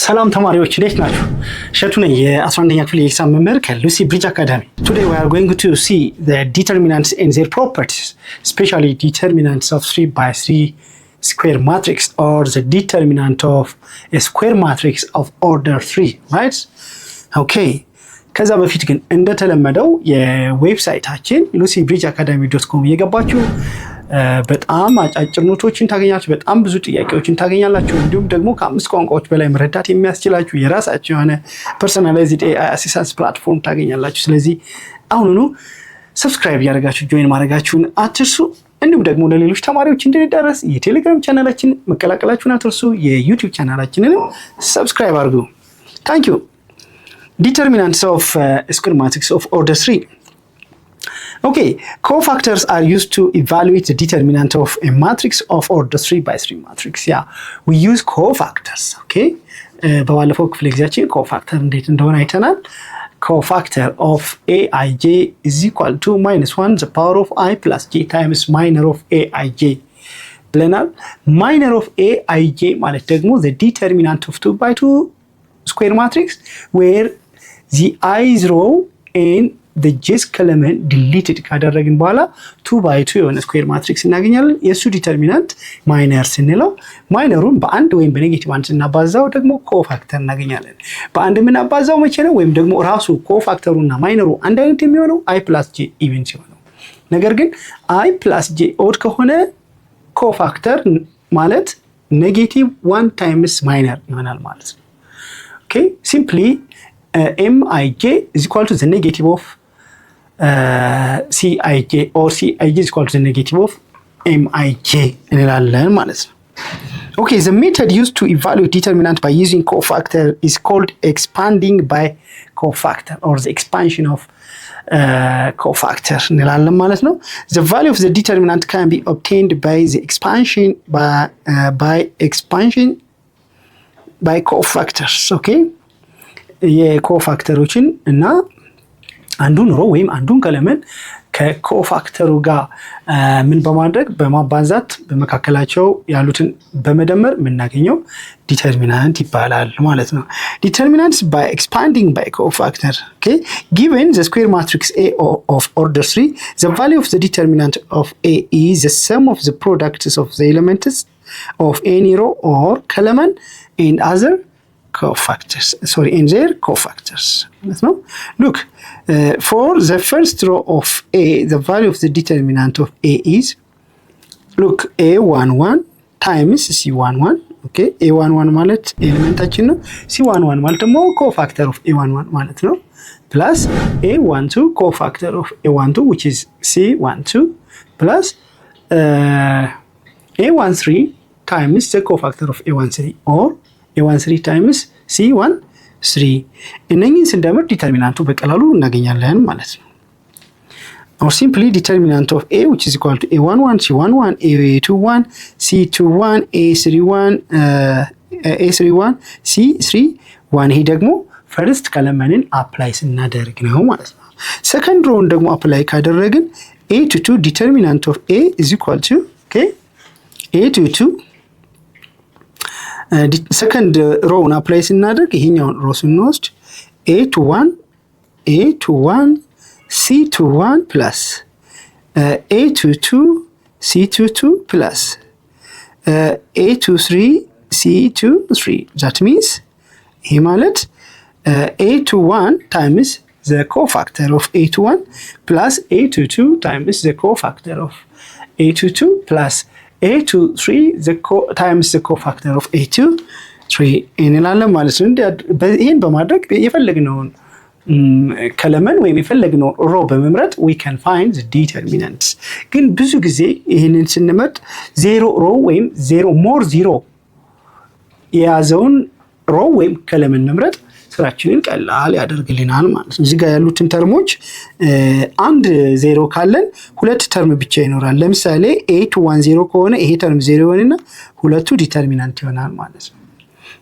ሰላም ተማሪዎች እንዴት ናችሁ? ሸቱ ነኝ የ11ኛ ክፍል የሂሳብ መምህር ከሉሲ ብሪጅ አካዳሚ። Today we are going to see the determinants and their properties, especially determinants of 3 by 3 square matrix or the determinant of a square matrix of order 3, right? Okay. ከዛ በፊት ግን እንደተለመደው የዌብሳይታችን lucybridgeacademy.com እየገባችሁ በጣም አጫጭር ኖቶችን ታገኛላችሁ፣ በጣም ብዙ ጥያቄዎችን ታገኛላችሁ። እንዲሁም ደግሞ ከ5 ቋንቋዎች በላይ መረዳት የሚያስችላችሁ የራሳችሁ የሆነ personalized AI assistance platform ታገኛላችሁ። ስለዚህ አሁኑኑ ሰብስክራይብ ያደርጋችሁ ጆይን ማድረጋችሁን አትርሱ። እንዲሁም ደግሞ ለሌሎች ተማሪዎች እንዲደርስ የቴሌግራም ቻናላችን መቀላቀላችሁን አትርሱ። የዩቲዩብ ቻናላችንን ሰብስክራይብ አድርጉ። Thank you. Determinants of square matrix of order 3. Okay, cofactors are used to evaluate the determinant of a matrix of order 3 by 3 matrix. Yeah, we use cofactors. Okay, በባለፈው ክፍለ ጊዜያችን cofactor እንዴት እንደሆነ አይተናል። Cofactor of aij is equal to -1 the power of I plus j times minor of aij ብለናል። Minor of aij ማለት ደግሞ the determinant of 2 by 2 square matrix where the i's row and the j's column deleted ካደረግን በኋላ 2 by 2 የሆነ ስኩዌር ማትሪክስ እናገኛለን። የሱ ዲተርሚናንት ማይነር ስንለው ማይነሩን በአንድ ወይም በኔጌቲቭ አንድ ስናባዛው ደግሞ ኮፋክተር እናገኛለን። በአንድ የምናባዛው መቼ ነው? ወይም ደግሞ ራሱ ኮፋክተሩና ማይነሩ አንድ አይነት የሚሆነው i plus j ኢቨን ሲሆን ነው። ነገር ግን i plus j ኦድ ከሆነ ኮፋክተር ማለት ኔጌቲቭ 1 times ማይነር ይሆናል ማለት ነው። Okay, simply mij is equal to the negative of cij or cij is equal to the negative of mij እንላለን ማለት ነው። Okay, the method used to evaluate determinant by using cofactor is called expanding by cofactor or the expansion of cofactor እንላለን ማለት ነው። The value of the determinant can be obtained by the expansion by cofactors. Okay, የኮፋክተሮችን እና አንዱን ሮ ወይም አንዱን ቀለምን ከኮፋክተሩ ጋር ምን በማድረግ በማባዛት በመካከላቸው ያሉትን በመደመር የምናገኘው ዲተርሚናንት ይባላል ማለት ነው። Determinants by expanding by cofactor. Okay, given the square matrix A of order 3, the value of the determinant of A is the sum of the products of the elements of any row or column and other cofactors. Sorry, in their cofactors. No? Look, for the first row of A, the value of the determinant of A is, look, A11 times C11. Okay, A11 ማለት ኤሌመንታችን ነው። C11 ማለት ደግሞ cofactor of A11 ማለት ነው። Plus A12 cofactor of A12 which is C12 plus A13 times the cofactor of A13 or A13 times C13 እነኚህን ስንደምር ዲተርሚናንቱ በቀላሉ እናገኛለን ማለት ነው። or simply determinant of A which is equal to A11 C11 A21 C21 A31 A31 C31 ይሄ ደግሞ ፈርስት ቀለመንን አፕላይ ስናደርግ ነው ማለት ነው። ሰከንድ ሮውን ደግሞ አፕላይ ካደረግን A22 determinant of A is equal to okay A22 ሰከንድ ሮውን አፕላይ ስናደርግ ይሄኛውን ሮ ስንወስድ A21 C21 plus A22 C22 plus A23 C23 that means ይሄ ማለት A21 times the cofactor of A21 plus A22 times the cofactor of A22 plus A23 times the cofactor of A23 እንላለን ማለት ነው። ይሄን በማድረግ የፈለግነውን ከለመን ወይም የፈለግነውን ሮ በመምረጥ we can find the determinants። ግን ብዙ ጊዜ ይሄንን ስንመርጥ ዜሮ ሮ ወይም ዜሮ ሞር ዜሮ የያዘውን ሮ ወይም ከለመን መምረጥ ስራችንን ቀላል ያደርግልናል ማለት ነው። እዚህ ጋር ያሉትን ተርሞች አንድ ዜሮ ካለን ሁለት ተርም ብቻ ይኖራል። ለምሳሌ A210 ከሆነ ይሄ ተርም ዜሮ ይሆንና ሁለቱ ዲተርሚናንት ይሆናል ማለት ነው።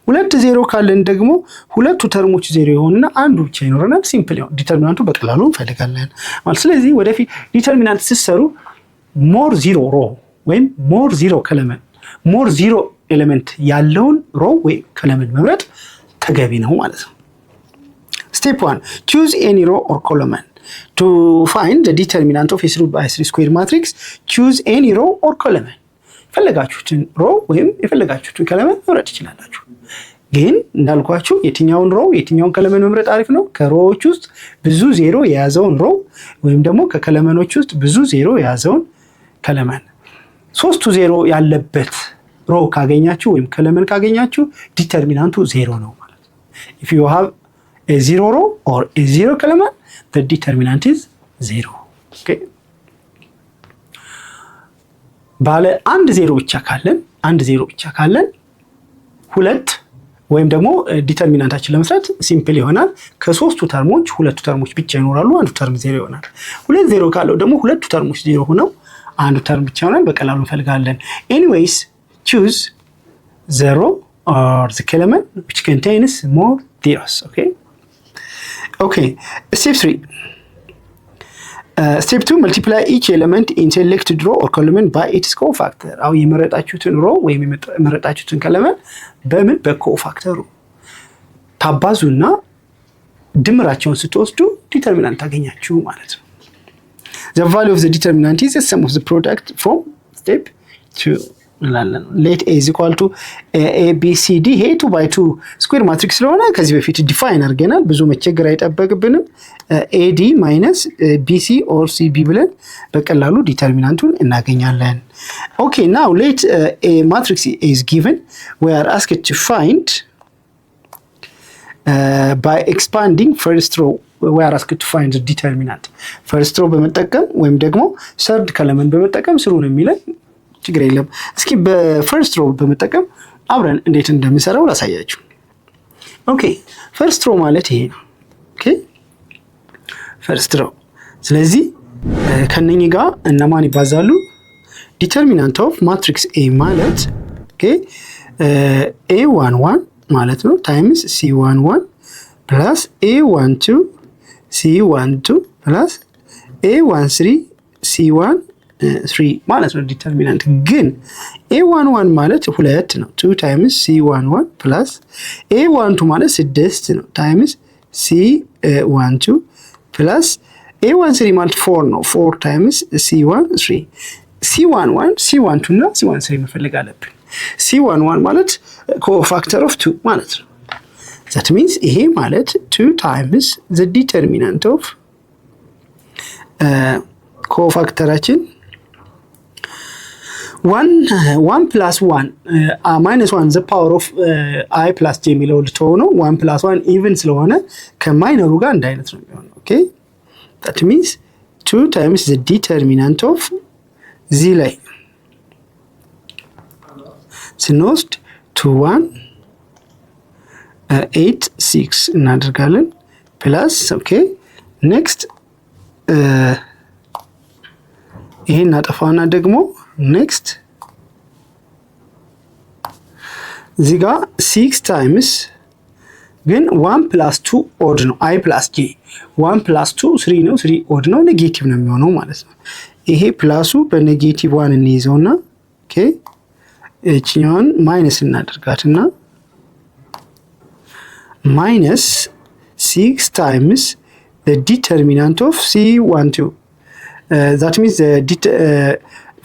ሁለት ዜሮ ካለን ደግሞ ሁለቱ ተርሞች ዜሮ ይሆንና አንዱ ብቻ ይኖረናል። ሲምፕል ነው፣ ዲተርሚናንቱ በቀላሉ እንፈልጋለን ማለት። ስለዚህ ወደፊት ዲተርሚናንት ሲሰሩ ሞር ዜሮ ሮ ወይም ሞር ዜሮ ከለመን ሞር ዜሮ ኤሌመንት ያለውን ሮ ወይ ከለመን መምረጥ ተገቢ ነው ማለት ነው። Step 1, choose any row or column. To find the determinant of a 3 by 3 square matrix, choose any row or column. የፈለጋችሁትን ሮ ወይም የፈለጋችሁትን ኮለመን መምረጥ ትችላላችሁ። ግን እንዳልኳችሁ የትኛውን ሮ የትኛውን ኮለመን መምረጥ አሪፍ ነው? ከሮዎች ውስጥ ብዙ ዜሮ የያዘውን ሮ ወይም ደግሞ ከኮለመኖች ውስጥ ብዙ ዜሮ የያዘውን ኮለመን። ሶስቱ ዜሮ ያለበት ሮ ካገኛችሁ ወይም ኮለመን ካገኛችሁ ዲተርሚናንቱ ዜሮ ነው ማለት ነው። if you have a zero row or a zero column, the determinant is 0. okay, ባለ አንድ ዜሮ ብቻ ካለን ሁለት ወይም ደግሞ ዲተርሚናንታችን ለመስራት ሲምፕል ይሆናል። ከሶስቱ ተርሞች ሁለቱ ተርሞች ብቻ ይኖራሉ፣ አንዱ ተርም ዜሮ ይሆናል። ሁለት ዜሮ ካለው ደግሞ ሁለቱ ተርሞች ዜሮ ሆነው አንዱ ተርም ብቻ ይሆናል። በቀላሉ እንፈልጋለን። anyways choose the row or the column which contains more zeros. Okay, step 3. Step 2, multiply each element in selected row or column by its cofactor. አው የመረጣችሁትን ሮ ወይም የመረጣችሁትን ኮለመን በምን በኮፋክተሩ ታባዙና ድምራቸውን ስትወስዱ ዲተርሚናንት ታገኛችሁ ማለት ነው። The value of the determinant is the sum of the product from step 2. let a is equal to a b c d ይሄ 2 by 2 ስኩዌር ማትሪክስ ስለሆነ ከዚህ በፊት ዲፋይን አድርገናል። ብዙ መቸገር አይጠበቅብንም። ad minus bc or cb ብለን በቀላሉ ዲተርሚናንቱን እናገኛለን። okay, now let a matrix is given, we are asked to find by expanding first row, we are asked to find the determinant. first row በመጠቀም ወይም ደግሞ third column በመጠቀም ስሩ ነው የሚለን። ችግር የለም። እስኪ በፈርስት ሮ በመጠቀም አብረን እንዴት እንደምንሰራው ላሳያችሁ። ኦኬ፣ ፈርስት ሮ ማለት ይሄ ነው። ኦኬ፣ ፈርስት ሮ። ስለዚህ ከነኚህ ጋር እነማን ይባዛሉ? ዲተርሚናንት ኦፍ ማትሪክስ ኤ ማለት ኦኬ a11 ማለት ነው ታይምስ c11 ፕላስ a12 c12 ፕላስ a13 c1 3 ማለት ነው ዲተርሚናንት። ግን a11 ማለት 2 ነው 2 ታይምስ c11 ፕላስ a12 ማለት 6 ነው ታይምስ c12 ፕላስ a13 ማለት 4 ነው 4 ታይምስ c13 c11 c12 እና c13 መፈለግ አለብን። c11 ማለት ኮፋክተር ኦፍ 2 ማለት ነው። that means ይሄ ማለት 2 times the determinant of ኮፋክተራችን 1 plus 1 minus 1 the power of I plus j የሚለው ልትሆ ነው። 1 plus 1 even ስለሆነ ከማይነሩ ጋር አንድ አይነት ነው የሚሆነው። ኦኬ that means 2 times the determinant of z ላይ ስንወስድ 2 1 8 6 እናደርጋለን ፕላስ ኦኬ ኔክስት ይሄን አጠፋና ደግሞ ኔክስት እዚህ ጋር 6 ታይምስ ግን 1 + 2 ኦድ ነው i + j 1 + 2 3 ነው 3 ኦድ ነው ኔጌቲቭ ነው የሚሆነው ማለት ነው። ይሄ ፕላሱ በኔጌቲቭ 1 እንይዘውና ኦኬ እቺኛውን ማይነስ እናደርጋትና minus 6 times the determinant of c12 that means the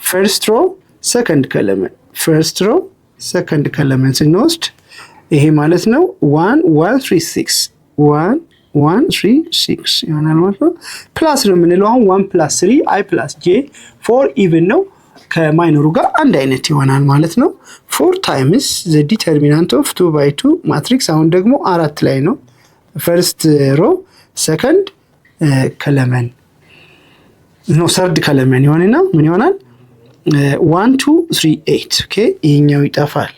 first row second column first row second column ስንወስድ ይሄ ማለት ነው 1 1 3 6 1 1 3 6 ይሆናል ማለት ነው። ፕላስ ነው የምንለው አሁን 1 + 3 i + j 4 even ነው ከማይነሩ ጋር አንድ አይነት ይሆናል ማለት ነው። 4 times the determinant of 2 by 2 matrix አሁን ደግሞ 4 ላይ ነው first row second column ነው third column ይሆንና ምን ይሆናል 1 2 3 8 ኦኬ ይሄኛው ይጠፋል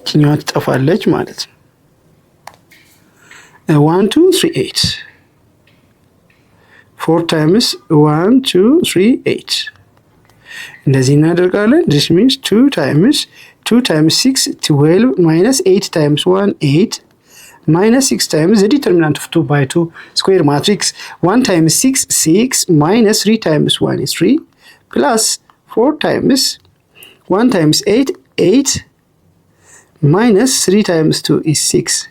ይሄኛው ትጠፋለች ማለት ነው። 1 2 3 8 4 times 1 2 3 8 እንደዚህ እናደርጋለን። this means 2 times 6 12 minus 8 times 1 8 minus 6 times the determinant of 2 by 2 square matrix 1 times 6 6 minus 3 times 1 is 3 plus 4 times 1 times 8 8 minus 3 times 2 is 6,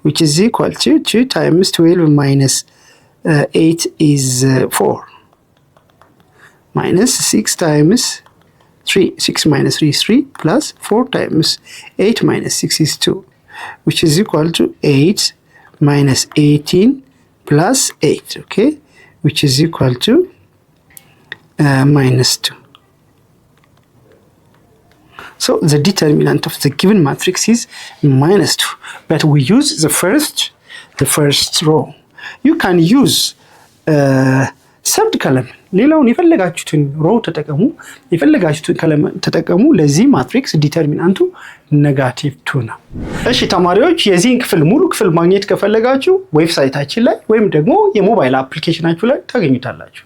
which is equal to 2 times 12 minus 8 is 4, minus 6 times 3, 6 minus 3 is 3, plus 4 times 8 minus 6 is 2, which is equal to 8 minus 18 plus 8, okay, which is equal to minus 2. So the determinant of the given matrix is minus 2, but we use the first row. You can use third column. ሌላውን የፈለጋችሁትን ሮው ተጠቀሙ፣ የፈለጋችሁትን ኮለም ተጠቀሙ። ለዚህ ማትሪክስ ዲተርሚናንቱ -2 ነው። እሺ ተማሪዎች የዚህን ክፍል ሙሉ ክፍል ማግኘት ከፈለጋችሁ ዌብሳይታችን ላይ ወይም ደግሞ የሞባይል አፕሊኬሽናችሁ ላይ ታገኙታላችሁ።